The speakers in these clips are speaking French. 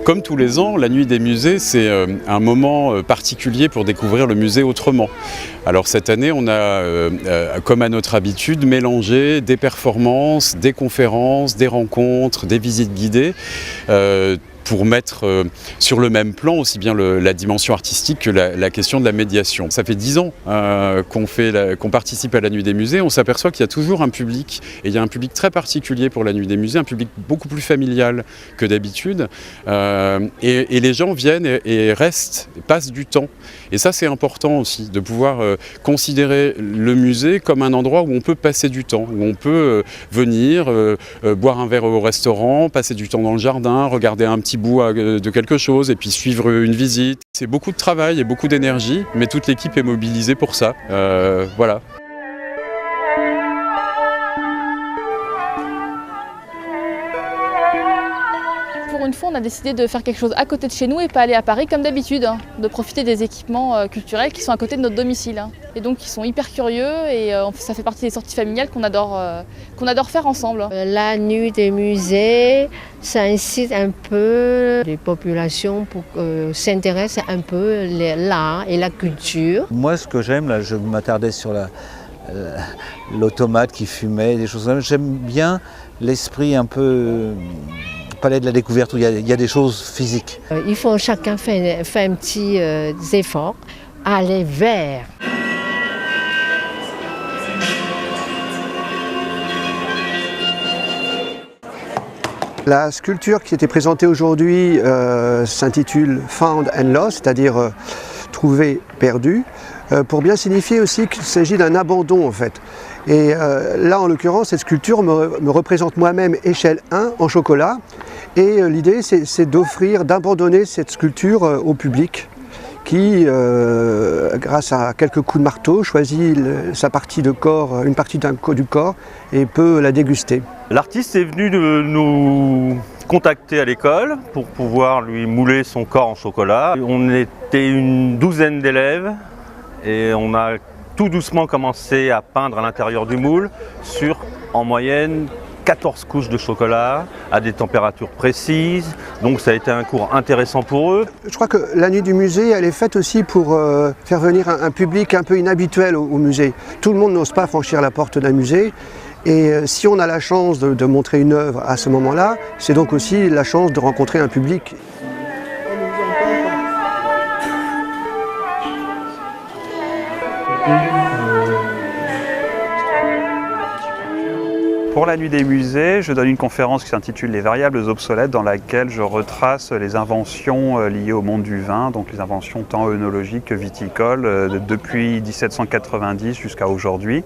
Comme tous les ans, la Nuit des musées, c'est un moment particulier pour découvrir le musée autrement. Alors cette année, on a, comme à notre habitude, mélangé des performances, des conférences, des rencontres, des visites guidées, pour mettre sur le même plan aussi bien la dimension artistique que la question de la médiation. Ça fait 10 ans qu'on participe à la Nuit des musées. On s'aperçoit qu'il y a toujours un public, et il y a un public très particulier pour la Nuit des musées, un public beaucoup plus familial que d'habitude. Et les gens viennent et restent, et passent du temps. Et ça, c'est important aussi, de pouvoir considérer le musée comme un endroit où on peut passer du temps, où on peut venir, boire un verre au restaurant, passer du temps dans le jardin, regarder un petit bout de quelque chose et puis suivre une visite. C'est beaucoup de travail et beaucoup d'énergie, mais toute l'équipe est mobilisée pour ça. Voilà. Pour une fois, on a décidé de faire quelque chose à côté de chez nous et pas aller à Paris comme d'habitude, de profiter des équipements culturels qui sont à côté de notre domicile. Et donc ils sont hyper curieux et ça fait partie des sorties familiales qu'on adore faire ensemble. La Nuit des musées, ça incite un peu les populations pour s'intéresser un peu à l'art et la culture. Moi, ce que j'aime, là, je m'attardais sur l'automate qui fumait, des choses comme ça. J'aime bien l'esprit un peu palais de la découverte où il y a des choses physiques. Il faut chacun faire un petit effort, aller vers. La sculpture qui était présentée aujourd'hui s'intitule Found and Lost, c'est-à-dire trouvé, perdu, pour bien signifier aussi qu'il s'agit d'un abandon en fait. Et là en l'occurrence cette sculpture me représente moi-même échelle 1 en chocolat et l'idée c'est d'abandonner cette sculpture au public qui, grâce à quelques coups de marteau, choisit sa partie de corps, une partie du corps et peut la déguster. L'artiste est venu nous contacter à l'école pour pouvoir lui mouler son corps en chocolat. On était une douzaine d'élèves et on a tout doucement commencé à peindre à l'intérieur du moule sur, en moyenne, 14 couches de chocolat à des températures précises, donc ça a été un cours intéressant pour eux. Je crois que la Nuit du musée, elle est faite aussi pour faire venir un public un peu inhabituel au musée. Tout le monde n'ose pas franchir la porte d'un musée et si on a la chance de montrer une œuvre à ce moment-là, c'est donc aussi la chance de rencontrer un public. Pour la Nuit des musées, je donne une conférence qui s'intitule « Les variables obsolètes » dans laquelle je retrace les inventions liées au monde du vin, donc les inventions tant œnologiques que viticoles, depuis 1790 jusqu'à aujourd'hui.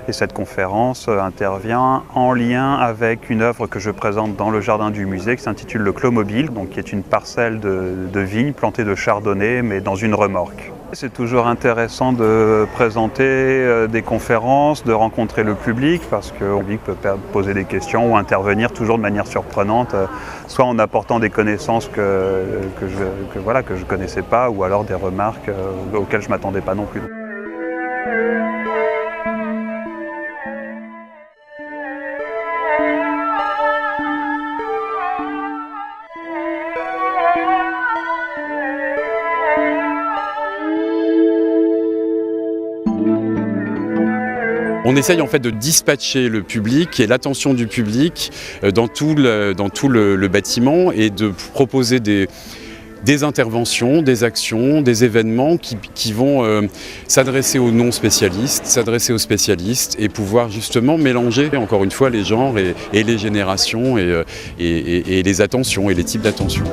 Et cette conférence intervient en lien avec une œuvre que je présente dans le jardin du musée qui s'intitule le Clos Mobile, donc qui est une parcelle de vignes plantée de chardonnay mais dans une remorque. C'est toujours intéressant de présenter des conférences, de rencontrer le public parce que le public peut poser des questions ou intervenir toujours de manière surprenante, soit en apportant des connaissances que je ne connaissais pas ou alors des remarques auxquelles je ne m'attendais pas non plus. On essaye en fait de dispatcher le public et l'attention du public dans tout le bâtiment et de proposer des interventions, des actions, des événements qui vont s'adresser aux non-spécialistes, s'adresser aux spécialistes et pouvoir justement mélanger encore une fois les genres et les générations et les attentions et les types d'attentions.